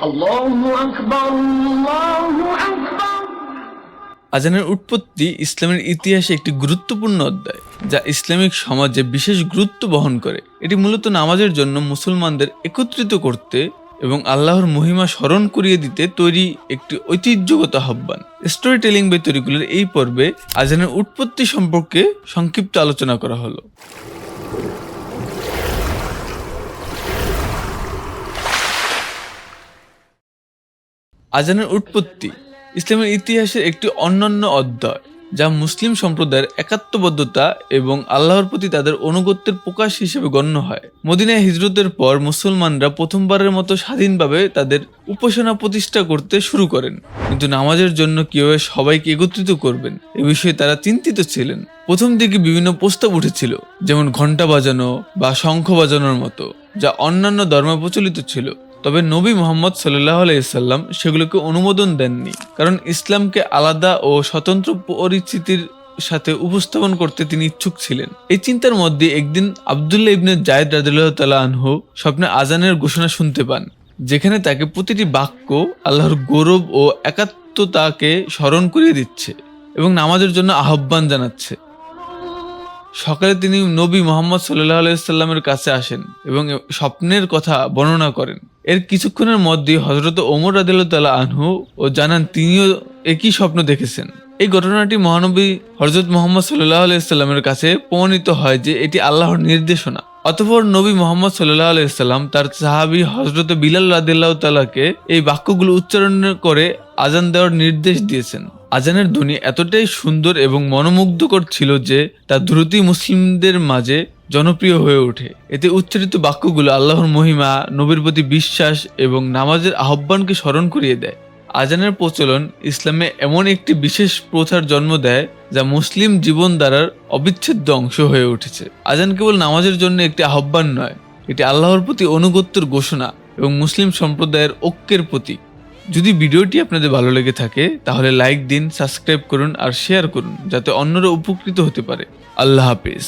আল্লাহু আকবার, আল্লাহু আকবার। আজানের উৎপত্তি ইসলামের ইতিহাসে একটি গুরুত্বপূর্ণ অধ্যায়, যা ইসলামিক সমাজে বিশেষ গুরুত্ব বহন করে। এটি মূলত নামাজের জন্য মুসলমানদের একত্রিত করতে এবং আল্লাহর মহিমা স্মরণ করিয়ে দিতে তৈরি একটি ঐতিহ্যগত আহ্বান। স্টোরি টেলিং বাই তরিকুলের এই পর্বে আজানের উৎপত্তি সম্পর্কে সংক্ষিপ্ত আলোচনা করা হলো। আজানের উৎপত্তি ইসলামের ইতিহাসের একটি অনন্য অধ্যায়, যা মুসলিম সম্প্রদায়ের একাত্মবদ্ধতা এবং আল্লাহর প্রতি তাদের আনুগত্যের প্রকাশ হিসেবে গণ্য হয়। মদিনায় হিজরতের পর মুসলমানরা প্রথমবারের মতো স্বাধীনভাবে তাদের উপাসনা প্রতিষ্ঠা করতে শুরু করেন, কিন্তু নামাজের জন্য কিভাবে সবাইকে একত্রিত করবেন এ বিষয়ে তারা চিন্তিত ছিলেন। প্রথম দিকে বিভিন্ন প্রস্তাব উঠেছিল, যেমন ঘণ্টা বাজানো বা শঙ্খ বাজানোর মতো, যা অন্যান্য ধর্মে প্রচলিত ছিল। তবে নবী মুহাম্মদ সাল্লাল্লাহু আলাইহি সাল্লাম সেগুলোকে অনুমোদন দেননি, কারণ ইসলামকে আলাদা ও স্বতন্ত্র পরিচিতির সাথে উপস্থাপন করতে তিনি ইচ্ছুক ছিলেন। এই চিন্তার মধ্যে একদিন আব্দুল্লাহ ইবনে যায়েদ রাদিয়াল্লাহু তাআলা আনহু স্বপ্নে আজানের ঘোষণা শুনতে পান, যেখানে তাকে প্রতিটি বাক্য আল্লাহর গৌরব ও একাত্মতাকে স্মরণ করিয়ে দিচ্ছে এবং নামাজের জন্য আহ্বান জানাচ্ছে। সকালে তিনি নবী মুহাম্মদ সাল্লাল্লাহু আলাইহি সাল্লামের কাছে আসেন এবং স্বপ্নের কথা বর্ণনা করেন। এর কিছুক্ষণের মধ্যেই হযরত ওমর রাদিয়াল্লাহু তাআলা আনহু ও জানান তিনিও একই স্বপ্ন দেখেছেন। এই ঘটনাটি মহানবী হযরত মুহাম্মদ সাল্লাল্লাহু আলাইহি সাল্লামের কাছে প্রমাণিত হয় যে এটি আল্লাহর নির্দেশনা। অতঃপর নবী মুহাম্মদ সাল্লাল্লাহু আলাইহি সাল্লাম তার সাহাবী হযরত বিলাল রাদিয়াল্লাহু তাআলাকে এই বাক্যগুলো উচ্চারণ করে আজান দেওয়ার নির্দেশ দিয়েছেন। আজানের ধ্বনি এতটাই সুন্দর এবং মনোমুগ্ধকর ছিল যে তা দ্রুতই মুসলিমদের মাঝে জনপ্রিয় হয়ে ওঠে। এতে উচ্চারিত বাক্যগুলো আল্লাহর মহিমা, নবীর প্রতি বিশ্বাস এবং নামাজের আহ্বানকে স্মরণ করিয়ে দেয়। আজানের প্রচলন ইসলামে এমন একটি বিশেষ প্রথার জন্ম দেয়, যা মুসলিম জীবনধারার অবিচ্ছেদ্য অংশ হয়ে উঠেছে। আজান কেবল নামাজের জন্য একটি আহ্বান নয়, এটি আল্লাহর প্রতি আনুগত্যের ঘোষণা এবং মুসলিম সম্প্রদায়ের ঐক্যের প্রতীক। যদি ভিডিওটি আপনাদের ভালো লেগে থাকে তাহলে লাইক দিন, সাবস্ক্রাইব করুন আর শেয়ার করুন, যাতে অন্যরা উপকৃত হতে পারে। আল্লাহ হাফেজ।